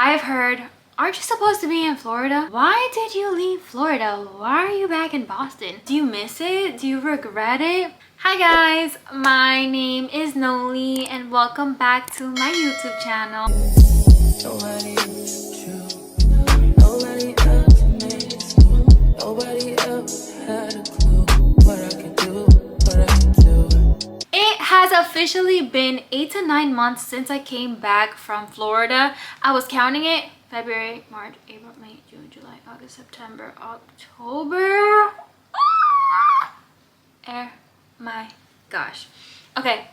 I've heard, aren't you supposed to be in Florida? Why did you leave Florida? Why are you back in Boston? Do you miss it? Do you regret it? Hi guys, my name is Noli and welcome back to my YouTube channel. Nobody else true. Nobody else makes you. Nobody else had a clue what I could do, what I could do. It has officially been 8 to 9 months since I came back from Florida. I was counting it. February, March, April, May, June, July, August, September, October. My gosh. Okay,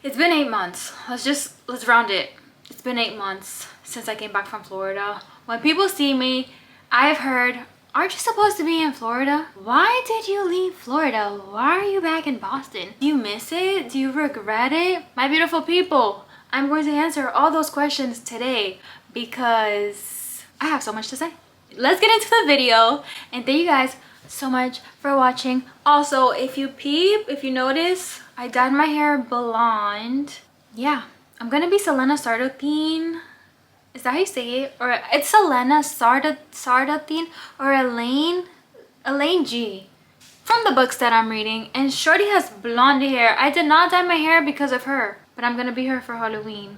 it's been 8 months. Let's round it. It's been 8 months since I came back from Florida. When people see me, I've heard, aren't you supposed to be in Florida? Why did you leave Florida? Why are you back in Boston? Do you miss it? Do you regret it? My beautiful people, I'm going to answer all those questions today because I have so much to say. Let's get into the video, and thank you guys so much for watching. Also, if you notice, I dyed my hair blonde. Yeah, I'm gonna be Selena Sardothene. Is that how you say it? Or it's Selena Sardothene or Elaine G from the books that I'm reading. And Shorty has blonde hair. I did not dye my hair because of her, but I'm gonna be her for Halloween.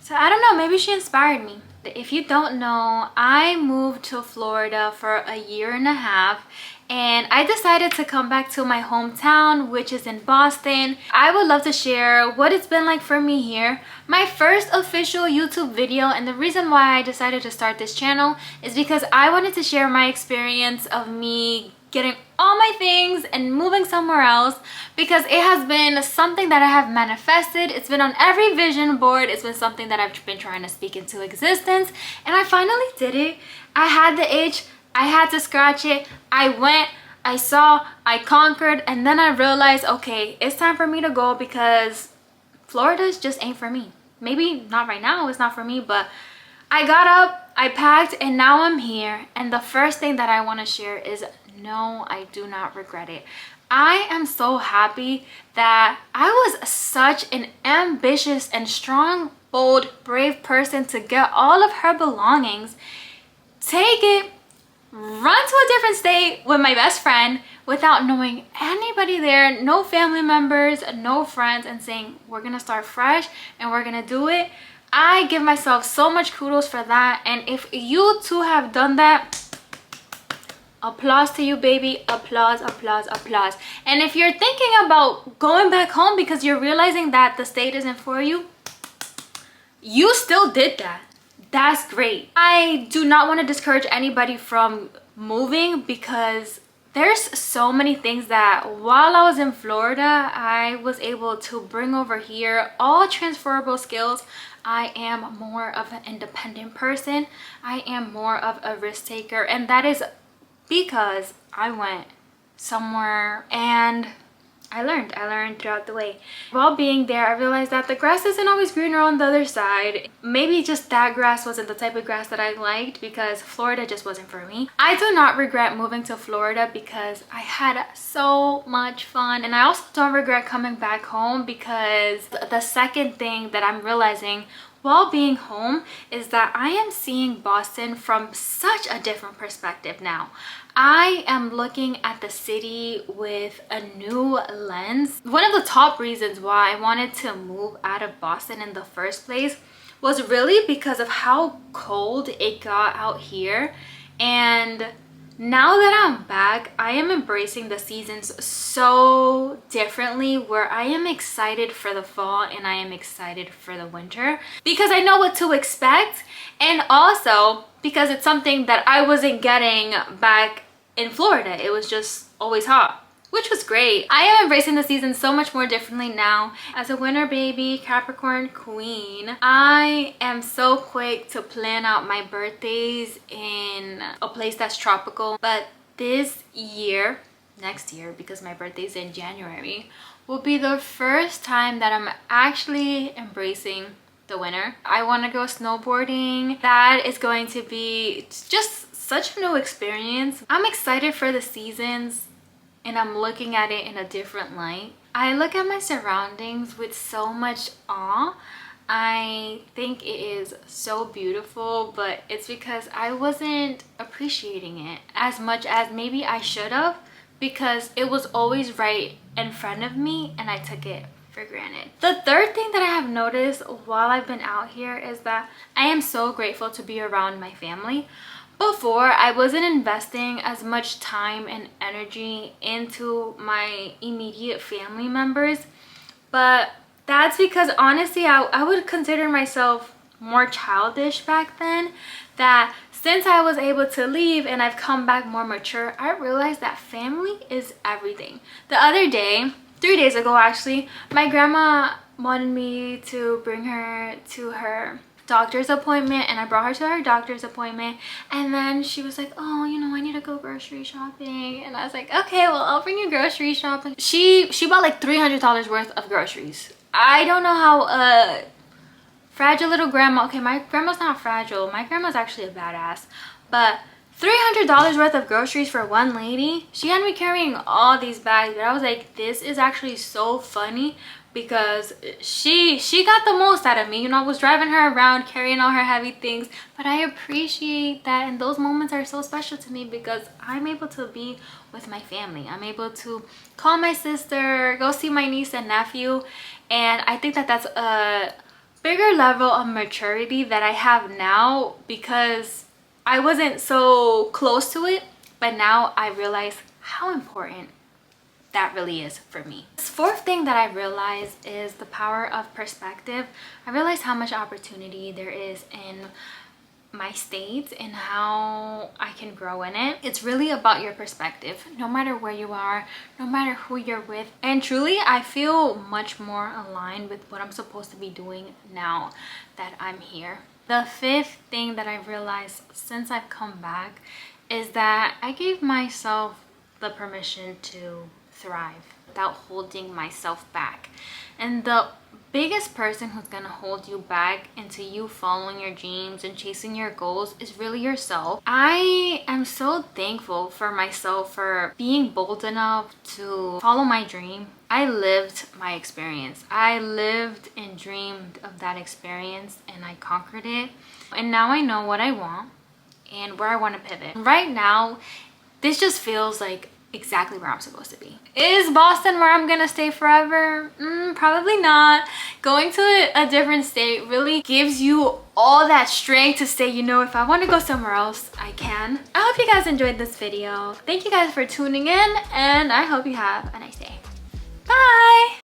So I don't know, maybe she inspired me. If you don't know, I moved to Florida for a year and a half, and I decided to come back to my hometown, which is in Boston. I would love to share what it's been like for me here. My first official YouTube video, and the reason why I decided to start this channel is because I wanted to share my experience of me getting all my things and moving somewhere else, because it has been something that I have manifested. It's been on every vision board. It's been something that I've been trying to speak into existence, and I finally did it. I had the itch. I had to scratch it. I went, I saw, I conquered, and then I realized, okay, it's time for me to go because Florida just ain't for me. Maybe not right now, it's not for me, but I got up, I packed, and now I'm here. And the first thing that I want to share is, no, I do not regret it. I am so happy that I was such an ambitious and strong, bold, brave person to get all of her belongings, take it, run to a different state with my best friend without knowing anybody there, no family members, no friends, and saying, we're gonna start fresh and we're gonna do it. I give myself so much kudos for that. And if you too have done that, applause to you, baby. Applause, applause, applause. And if you're thinking about going back home because you're realizing that the state isn't for you, you still did that. That's great. I do not want to discourage anybody from moving because there's so many things that while I was in Florida, I was able to bring over here, all transferable skills. I am more of an independent person. I am more of a risk taker, and that is because I went somewhere and I learned throughout the way. While being there, I realized that the grass isn't always greener on the other side. Maybe just that grass wasn't the type of grass that I liked because Florida just wasn't for me. I do not regret moving to Florida because I had so much fun. And I also don't regret coming back home because the second thing that I'm realizing while being home is that I am seeing Boston from such a different perspective now. I am looking at the city with a new lens. One of the top reasons why I wanted to move out of Boston in the first place was really because of how cold it got out here. And now that I'm back, I am embracing the seasons so differently, where I am excited for the fall and I am excited for the winter because I know what to expect, and also because it's something that I wasn't getting back in Florida. It was just always hot, which was great. I am embracing the season so much more differently now. As a winter baby, Capricorn queen, I am so quick to plan out my birthdays in a place that's tropical. But this year, next year, because my birthday's in January, will be the first time that I'm actually embracing the winter. I want to go snowboarding. That is going to be just such a new experience. I'm excited for the seasons and I'm looking at it in a different light. I look at my surroundings with so much awe. I think it is so beautiful, but it's because I wasn't appreciating it as much as maybe I should have, because it was always right in front of me and I took it for granted. The third thing that I have noticed while I've been out here is that I am so grateful to be around my family. Before, I wasn't investing as much time and energy into my immediate family members, but that's because honestly, I would consider myself more childish back then. That since I was able to leave and I've come back more mature, I realized that family is everything. The other day, 3 days ago actually, my grandma wanted me to bring her to her doctor's appointment, and I brought her to her doctor's appointment, and then she was like, oh, you know, I need to go grocery shopping. And I was like, okay, well, I'll bring you grocery shopping. She bought like $300 worth of groceries. I don't know how fragile little grandma, okay, my grandma's not fragile, my grandma's actually a badass, but $300 worth of groceries for one lady. She had me carrying all these bags, but I was like, this is actually so funny, because she got the most out of me. You know, I was driving her around carrying all her heavy things, but I appreciate that, and those moments are so special to me because I'm able to be with my family. I'm able to call my sister, go see my niece and nephew, and I think that that's a bigger level of maturity that I have now, because I wasn't so close to it, but now I realize how important that really is for me. This fourth thing that I realized is the power of perspective. I realized how much opportunity there is in my state and how I can grow in it. It's really about your perspective, no matter where you are, no matter who you're with. And truly, I feel much more aligned with what I'm supposed to be doing now that I'm here. The fifth thing that I've realized since I've come back is that I gave myself the permission to thrive without holding myself back. And the biggest person who's gonna hold you back into you following your dreams and chasing your goals is really yourself. I am so thankful for myself for being bold enough to follow my dream. I lived my experience. I lived and dreamed of that experience, and I conquered it. And now I know what I want and where I want to pivot. Right now, this just feels like exactly where I'm supposed to be. Is Boston where I'm gonna stay forever? Probably not. Going to a different state really gives you all that strength to say, you know, if I want to go somewhere else, I can. I hope you guys enjoyed this video. Thank you guys for tuning in, and I hope you have a nice day. Bye!